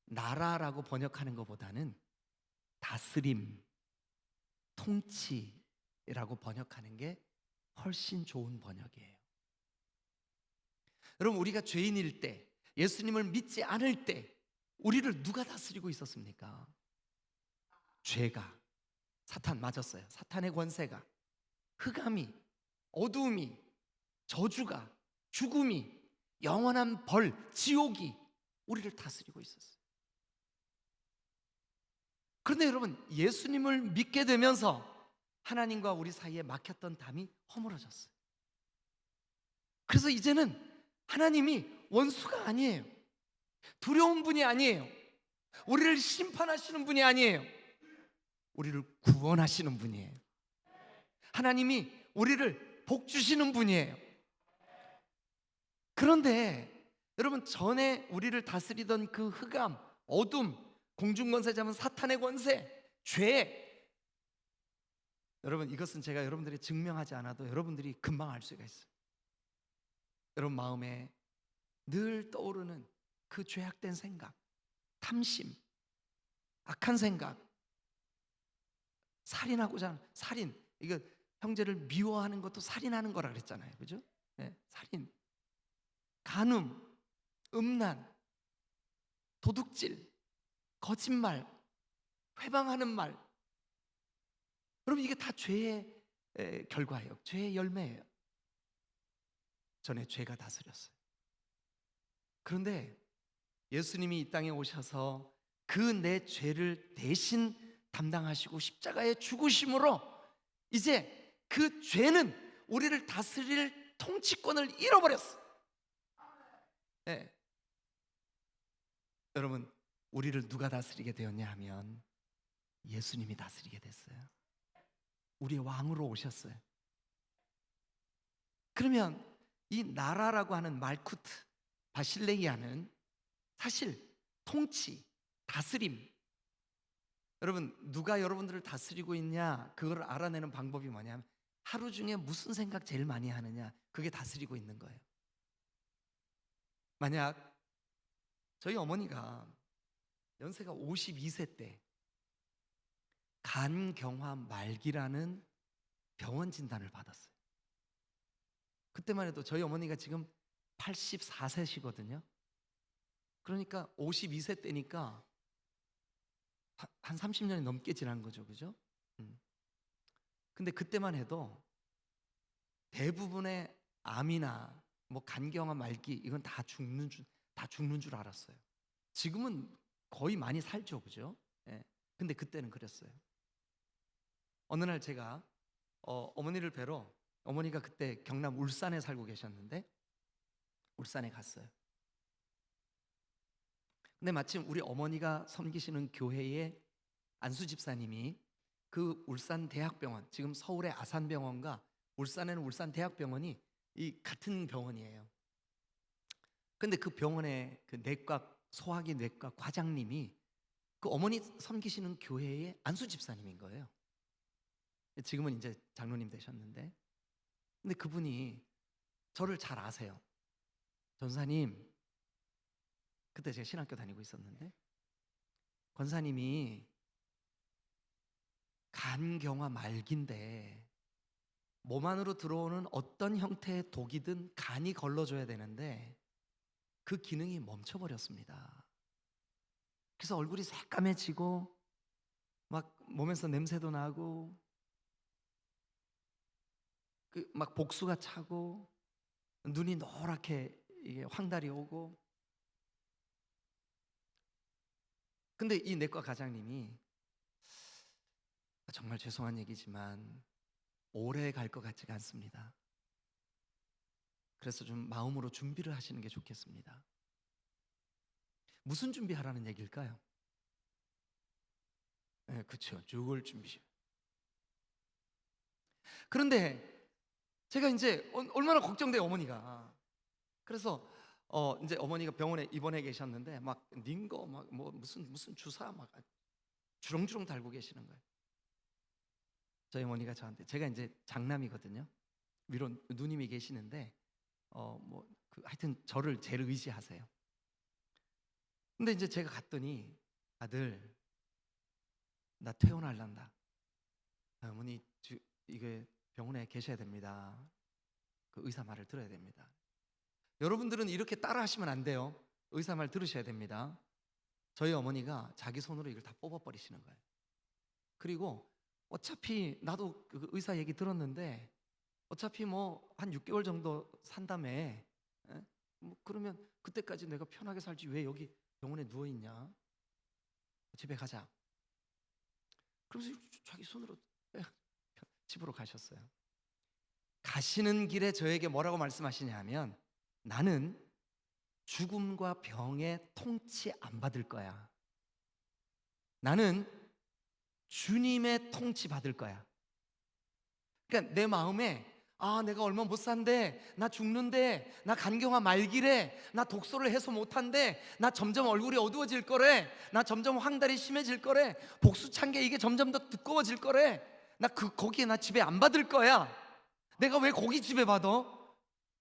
나라라고 번역하는 것보다는 다스림, 통치라고 번역하는 게 훨씬 좋은 번역이에요. 여러분, 우리가 죄인일 때, 예수님을 믿지 않을 때 우리를 누가 다스리고 있었습니까? 죄가, 사탄 맞았어요. 사탄의 권세가, 흑암이, 어두움이, 저주가, 죽음이, 영원한 벌, 지옥이 우리를 다스리고 있었어요. 그런데 여러분, 예수님을 믿게 되면서 하나님과 우리 사이에 막혔던 담이 허물어졌어요. 그래서 이제는 하나님이 원수가 아니에요. 두려운 분이 아니에요. 우리를 심판하시는 분이 아니에요. 우리를 구원하시는 분이에요. 하나님이 우리를 복 주시는 분이에요. 그런데 여러분, 전에 우리를 다스리던 그 흑암, 어둠, 공중권세 잡은 사탄의 권세, 죄, 여러분, 이것은 제가 여러분들이 증명하지 않아도 여러분들이 금방 알 수가 있어요. 여러분 마음에 늘 떠오르는 그 죄악된 생각, 탐심, 악한 생각, 살인하고자 하는 살인, 이거 형제를 미워하는 것도 살인하는 거라 그랬잖아요, 그죠? 네, 살인, 간음, 음란, 도둑질, 거짓말, 회방하는 말. 여러분, 이게 다 죄의 결과예요. 죄의 열매예요. 전에 죄가 다스렸어요. 그런데 예수님이 이 땅에 오셔서 그 내 죄를 대신 담당하시고 십자가에 죽으심으로 이제 그 죄는 우리를 다스릴 통치권을 잃어버렸어요. 네. 여러분, 우리를 누가 다스리게 되었냐 하면 예수님이 다스리게 됐어요. 우리의 왕으로 오셨어요. 그러면 이 나라라고 하는 말쿠트, 바실레이아는 사실 통치, 다스림. 여러분, 누가 여러분들을 다스리고 있냐, 그걸 알아내는 방법이 뭐냐면 하루 중에 무슨 생각 제일 많이 하느냐, 그게 다스리고 있는 거예요. 만약 저희 어머니가 연세가 52세 때 간경화 말기라는 병원 진단을 받았어요. 그때만 해도 저희 어머니가 지금 84세시거든요. 그러니까 52세 때니까 한 30년이 넘게 지난 거죠, 그죠? 근데 그때만 해도 대부분의 암이나 뭐 간경화 말기 이건 다 죽는 줄 알았어요. 지금은 거의 많이 살죠, 그죠? 예. 근데 그때는 그랬어요. 어느 날 제가 어머니를 뵈러, 어머니가 그때 경남 울산에 살고 계셨는데 울산에 갔어요. 근데 마침 우리 어머니가 섬기시는 교회의 안수 집사님이 그 울산 대학병원, 지금 서울의 아산병원과 울산에는 울산 대학병원이 이 같은 병원이에요. 근데 그 병원의 그 내과, 소화기 내과 과장님이 그 어머니 섬기시는 교회의 안수 집사님인 거예요. 지금은 이제 장로님 되셨는데, 근데 그분이 저를 잘 아세요. 전사님, 그때 제가 신학교 다니고 있었는데 권사님이 간경화 말기인데 몸 안으로 들어오는 어떤 형태의 독이든 간이 걸러줘야 되는데 그 기능이 멈춰버렸습니다. 그래서 얼굴이 새까매지고 막 몸에서 냄새도 나고 막 복수가 차고 눈이 노랗게 이게 황달이 오고 근데 이 내과 과장님이 정말 죄송한 얘기지만 오래 갈 것 같지가 않습니다. 그래서 좀 마음으로 준비를 하시는 게 좋겠습니다. 무슨 준비하라는 얘기일까요? 네, 그렇죠. 죽을 준비. 그런데 제가 이제 얼마나 걱정돼요, 어머니가. 그래서 이제 어머니가 병원에 입원해 계셨는데 막 닌거 막 뭐 무슨 주사 막 주렁주렁 달고 계시는 거예요. 저희 어머니가 저한테, 제가 이제 장남이거든요. 위로 누님이 계시는데 하여튼 저를 제일 의지하세요. 근데 이제 제가 갔더니 아들 나 퇴원할란다. 어머니 이게 병원에 계셔야 됩니다. 그 의사 말을 들어야 됩니다. 여러분들은 이렇게 따라 하시면 안 돼요. 의사 말 들으셔야 됩니다. 저희 어머니가 자기 손으로 이걸 다 뽑아버리시는 거예요. 그리고 어차피 나도 그 의사 얘기 들었는데 어차피 뭐 한 6개월 정도 산다며, 뭐 그러면 그때까지 내가 편하게 살지 왜 여기 병원에 누워있냐, 집에 가자. 그러면서 자기 손으로 집으로 가셨어요. 가시는 길에 저에게 뭐라고 말씀하시냐면 나는 죽음과 병의 통치 안 받을 거야. 나는 주님의 통치 받을 거야. 그러니까 내 마음에 내가 얼마 못 산대, 나 죽는데, 나 간경화 말기래, 나 독소를 해소 못한대, 나 점점 얼굴이 어두워질 거래, 나 점점 황달이 심해질 거래, 복수찬게 이게 점점 더 두꺼워질 거래, 나 거기에 나 지배 안 받을 거야. 내가 왜 거기 지배 받아?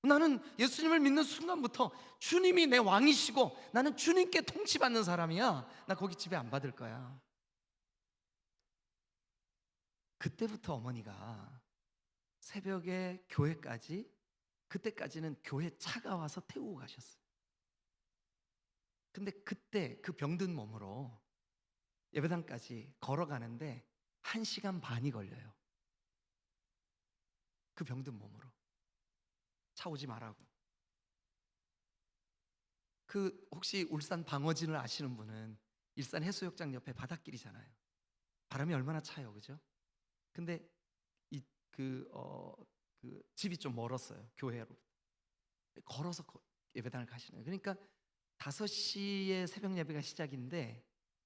나는 예수님을 믿는 순간부터 주님이 내 왕이시고 나는 주님께 통치받는 사람이야. 나 거기 지배 안 받을 거야. 그때부터 어머니가 새벽에 교회까지, 그때까지는 교회 차가 와서 태우고 가셨어요. 근데 그때 그 병든 몸으로 예배당까지 걸어가는데 1시간 반이 걸려요. 그 병든 몸으로. 차 오지 말라고. 그 혹시 울산 방어진을 아시는 분은 일산 해수욕장 옆에 바닷길이잖아요. 바람이 얼마나 차요, 그죠? 근데 그 집이 좀 멀었어요, 교회로. 걸어서 예배당을 가시는 거예요. 그러니까 5시에 새벽 예배가 시작인데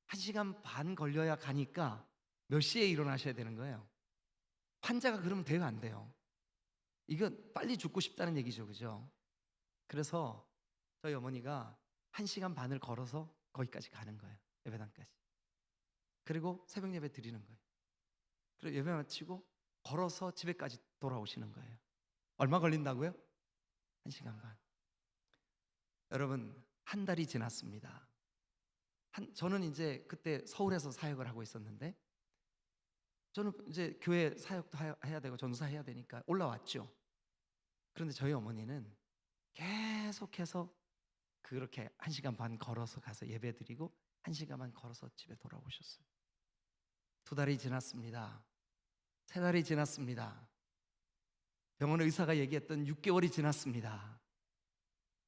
1시간 반 걸려야 가니까 몇 시에 일어나셔야 되는 거예요? 환자가 그러면 돼요, 안 돼요? 이건 빨리 죽고 싶다는 얘기죠, 그죠? 그래서 저희 어머니가 1시간 반을 걸어서 거기까지 가는 거예요, 예배당까지. 그리고 새벽 예배 드리는 거예요. 그리고 예배 마치고 걸어서 집에까지 돌아오시는 거예요. 얼마 걸린다고요? 1시간 반. 여러분, 한 달이 지났습니다. 저는 이제 그때 서울에서 사역을 하고 있었는데 저는 이제 교회 사역도 해야 되고 전도사 해야 되니까 올라왔죠. 그런데 저희 어머니는 계속해서 그렇게 1시간 반 걸어서 가서 예배 드리고 1시간 반 걸어서 집에 돌아오셨어요. 2달이 지났습니다. 3달이 지났습니다. 병원 의사가 얘기했던 6개월이 지났습니다.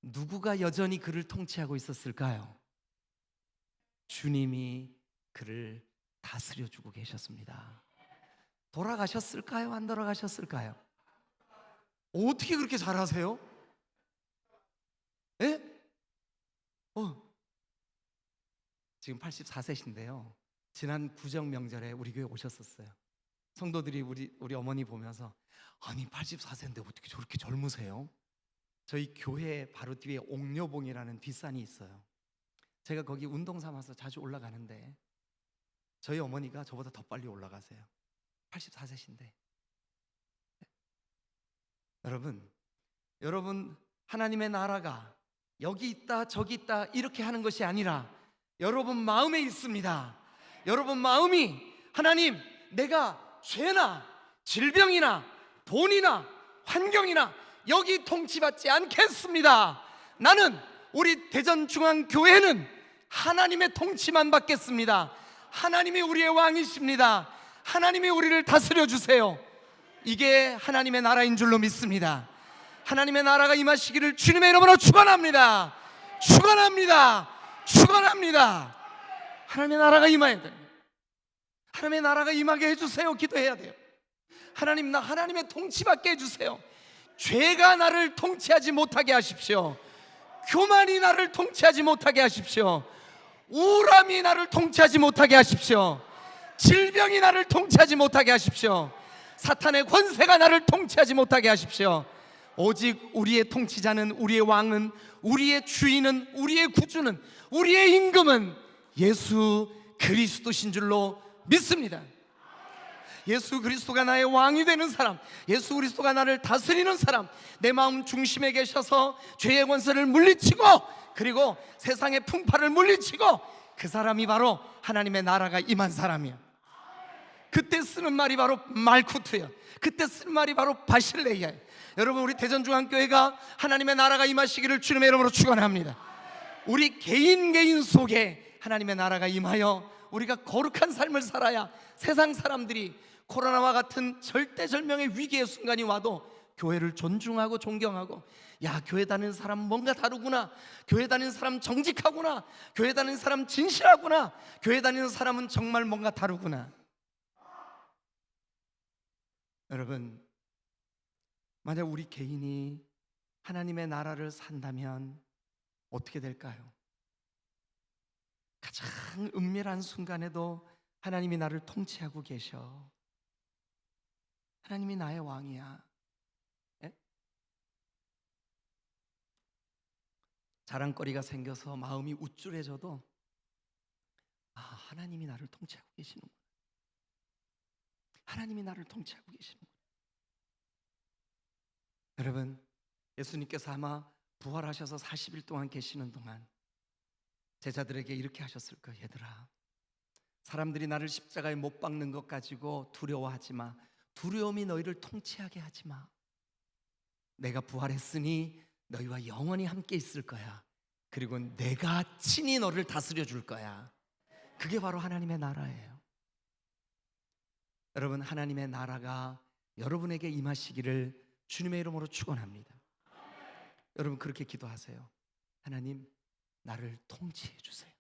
누구가 여전히 그를 통치하고 있었을까요? 주님이 그를 다스려주고 계셨습니다. 돌아가셨을까요? 안 돌아가셨을까요? 어떻게 그렇게 잘하세요? 예? 지금 84세신데요 지난 구정 명절에 우리 교회 오셨었어요. 성도들이 우리 어머니 보면서 아니 84세인데 어떻게 저렇게 젊으세요? 저희 교회 바로 뒤에 옥녀봉이라는 뒷산이 있어요. 제가 거기 운동 삼아서 자주 올라가는데 저희 어머니가 저보다 더 빨리 올라가세요. 84세신데. 여러분 하나님의 나라가 여기 있다 저기 있다 이렇게 하는 것이 아니라 여러분 마음에 있습니다. 여러분 마음이 하나님, 내가 죄나 질병이나 돈이나 환경이나 여기 통치받지 않겠습니다. 나는 우리 대전중앙교회는 하나님의 통치만 받겠습니다. 하나님이 우리의 왕이십니다. 하나님이 우리를 다스려 주세요. 이게 하나님의 나라인 줄로 믿습니다. 하나님의 나라가 임하시기를 주님의 이름으로 축원합니다. 축원합니다. 축원합니다. 하나님의 나라가 임해야 됩니다. 하나님의 나라가 임하게 해주세요. 기도해야 돼요. 하나님, 나 하나님의 통치받게 해주세요. 죄가 나를 통치하지 못하게 하십시오. 교만이 나를 통치하지 못하게 하십시오. 우울함이 나를 통치하지 못하게 하십시오. 질병이 나를 통치하지 못하게 하십시오. 사탄의 권세가 나를 통치하지 못하게 하십시오. 오직 우리의 통치자는, 우리의 왕은, 우리의 주인은, 우리의 구주는, 우리의 임금은 예수 그리스도신 줄로 믿습니다. 예수 그리스도가 나의 왕이 되는 사람, 예수 그리스도가 나를 다스리는 사람, 내 마음 중심에 계셔서 죄의 권세를 물리치고, 그리고 세상의 풍파를 물리치고, 그 사람이 바로 하나님의 나라가 임한 사람이에요. 그때 쓰는 말이 바로 말쿠트예요. 그때 쓰는 말이 바로 바실레이아예요. 여러분, 우리 대전중앙교회가 하나님의 나라가 임하시기를 주님의 이름으로 축원합니다. 우리 개인 속에 하나님의 나라가 임하여 우리가 거룩한 삶을 살아야 세상 사람들이 코로나와 같은 절대절명의 위기의 순간이 와도 교회를 존중하고 존경하고, 야, 교회 다니는 사람 뭔가 다르구나, 교회 다니는 사람 정직하구나, 교회 다니는 사람 진실하구나, 교회 다니는 사람은 정말 뭔가 다르구나. 여러분, 만약 우리 개인이 하나님의 나라를 산다면 어떻게 될까요? 가장 은밀한 순간에도 하나님이 나를 통치하고 계셔. 하나님이 나의 왕이야. 예? 자랑거리가 생겨서 마음이 우쭐해져도, 아, 하나님이 나를 통치하고 계시는구나. 하나님이 나를 통치하고 계시는구나. 여러분, 예수님께서 아마 부활하셔서 40일 동안 계시는 동안 제자들에게 이렇게 하셨을 거예요. 얘들아, 사람들이 나를 십자가에 못 박는 것 가지고 두려워하지 마. 두려움이 너희를 통치하게 하지 마. 내가 부활했으니 너희와 영원히 함께 있을 거야. 그리고 내가 친히 너를 다스려 줄 거야. 그게 바로 하나님의 나라예요. 여러분, 하나님의 나라가 여러분에게 임하시기를 주님의 이름으로 축원합니다. 여러분, 그렇게 기도하세요. 하나님, 나를 통치해 주세요.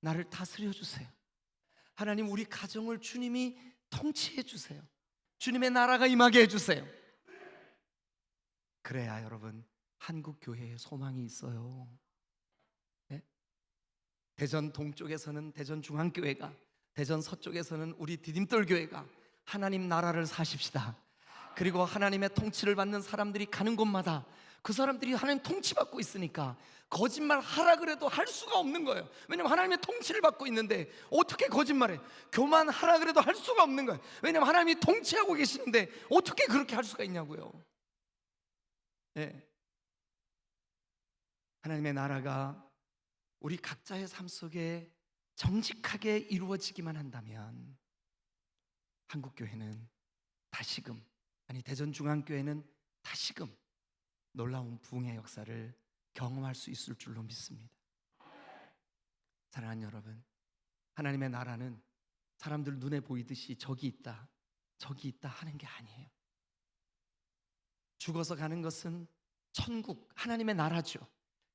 나를 다스려 주세요. 하나님, 우리 가정을 주님이 통치해 주세요. 주님의 나라가 임하게 해주세요. 그래야 여러분, 한국 교회에 소망이 있어요. 네? 대전 동쪽에서는 대전 중앙교회가, 대전 서쪽에서는 우리 디딤돌교회가 하나님 나라를 사십시다. 그리고 하나님의 통치를 받는 사람들이 가는 곳마다 그 사람들이 하나님 통치받고 있으니까 거짓말 하라 그래도 할 수가 없는 거예요. 왜냐면 하나님의 통치를 받고 있는데 어떻게 거짓말해? 교만하라 그래도 할 수가 없는 거예요. 왜냐면 하나님이 통치하고 계시는데 어떻게 그렇게 할 수가 있냐고요. 네. 하나님의 나라가 우리 각자의 삶 속에 정직하게 이루어지기만 한다면 한국교회는 다시금, 아니 대전중앙교회는 다시금 놀라운 부흥의 역사를 경험할 수 있을 줄로 믿습니다. 사랑하는 여러분, 하나님의 나라는 사람들 눈에 보이듯이 저기 있다, 저기 있다 하는 게 아니에요. 죽어서 가는 것은 천국, 하나님의 나라죠.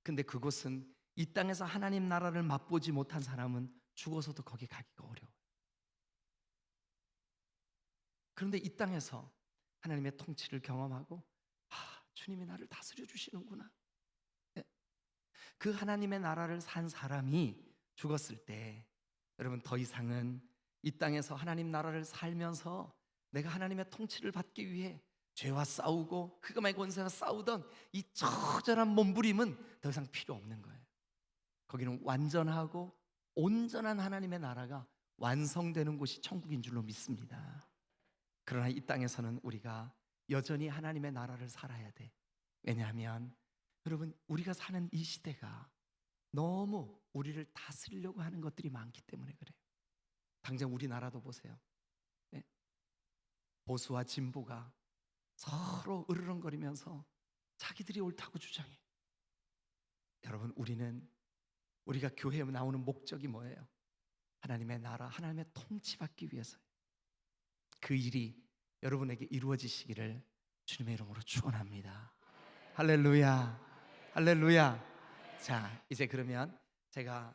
근데 그곳은 이 땅에서 하나님 나라를 맛보지 못한 사람은 죽어서도 거기 가기가 어려워요. 그런데 이 땅에서 하나님의 통치를 경험하고, 주님이 나를 다스려 주시는구나, 그 하나님의 나라를 산 사람이 죽었을 때 여러분, 더 이상은 이 땅에서 하나님 나라를 살면서 내가 하나님의 통치를 받기 위해 죄와 싸우고 흑암의 권세와 싸우던 이 처절한 몸부림은 더 이상 필요 없는 거예요. 거기는 완전하고 온전한 하나님의 나라가 완성되는 곳이 천국인 줄로 믿습니다. 그러나 이 땅에서는 우리가 여전히 하나님의 나라를 살아야 돼. 왜냐하면 여러분, 우리가 사는 이 시대가 너무 우리를 다스리려고 하는 것들이 많기 때문에 그래요. 당장 우리나라도 보세요. 네? 보수와 진보가 서로 으르렁거리면서 자기들이 옳다고 주장해. 여러분, 우리가 교회에 나오는 목적이 뭐예요? 하나님의 나라, 하나님의 통치받기 위해서예요. 그 일이 여러분에게 이루어지시기를 주님의 이름으로 축원합니다. 할렐루야, 할렐루야. 자, 이제 그러면 제가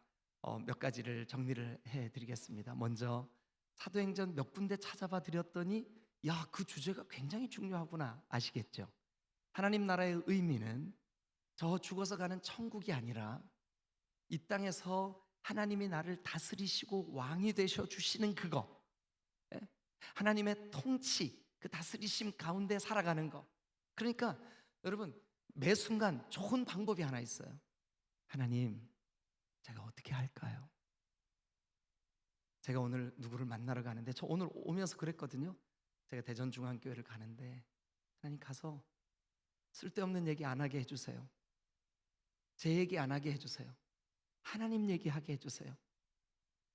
몇 가지를 정리를 해드리겠습니다. 먼저 사도행전 몇 군데 찾아봐 드렸더니 야, 그 주제가 굉장히 중요하구나 아시겠죠? 하나님 나라의 의미는 저 죽어서 가는 천국이 아니라 이 땅에서 하나님이 나를 다스리시고 왕이 되셔 주시는 그거, 예? 하나님의 통치, 그 다스리심 가운데 살아가는 거. 그러니까 여러분, 매 순간 좋은 방법이 하나 있어요. 하나님, 제가 어떻게 할까요? 제가 오늘 누구를 만나러 가는데, 저 오늘 오면서 그랬거든요. 제가 대전중앙교회를 가는데, 하나님, 가서 쓸데없는 얘기 안 하게 해주세요. 제 얘기 안 하게 해주세요. 하나님 얘기하게 해주세요.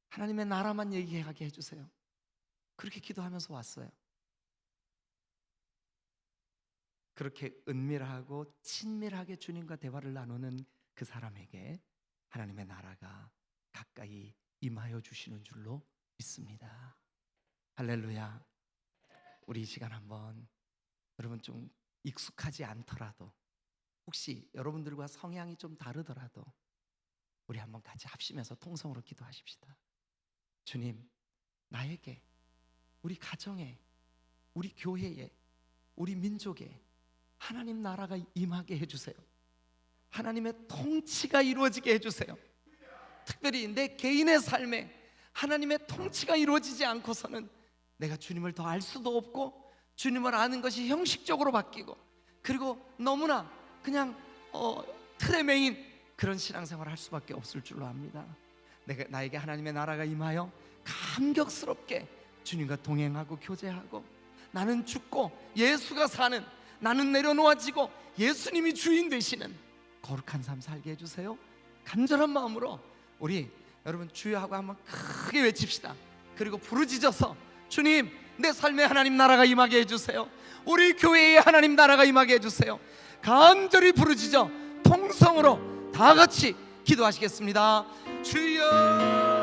하나님의 나라만 얘기하게 해주세요. 그렇게 기도하면서 왔어요. 그렇게 은밀하고 친밀하게 주님과 대화를 나누는 그 사람에게 하나님의 나라가 가까이 임하여 주시는 줄로 믿습니다. 할렐루야. 우리 이 시간 한번, 여러분 좀 익숙하지 않더라도, 혹시 여러분들과 성향이 좀 다르더라도 우리 한번 같이 합심해서 통성으로 기도하십시다. 주님, 나에게, 우리 가정에, 우리 교회에, 우리 민족에 하나님 나라가 임하게 해주세요. 하나님의 통치가 이루어지게 해주세요. 특별히 내 개인의 삶에 하나님의 통치가 이루어지지 않고서는 내가 주님을 더 알 수도 없고, 주님을 아는 것이 형식적으로 바뀌고, 그리고 너무나 그냥 틀에 매인 그런 신앙생활을 할 수밖에 없을 줄로 압니다. 나에게 하나님의 나라가 임하여 감격스럽게 주님과 동행하고 교제하고, 나는 죽고 예수가 사는, 나는 내려놓아지고 예수님이 주인 되시는 거룩한 삶 살게 해주세요. 간절한 마음으로 우리 여러분 주여하고 한번 크게 외칩시다. 그리고 부르짖어서, 주님, 내 삶에 하나님 나라가 임하게 해주세요. 우리 교회에 하나님 나라가 임하게 해주세요. 간절히 부르짖어 통성으로 다 같이 기도하시겠습니다. 주여.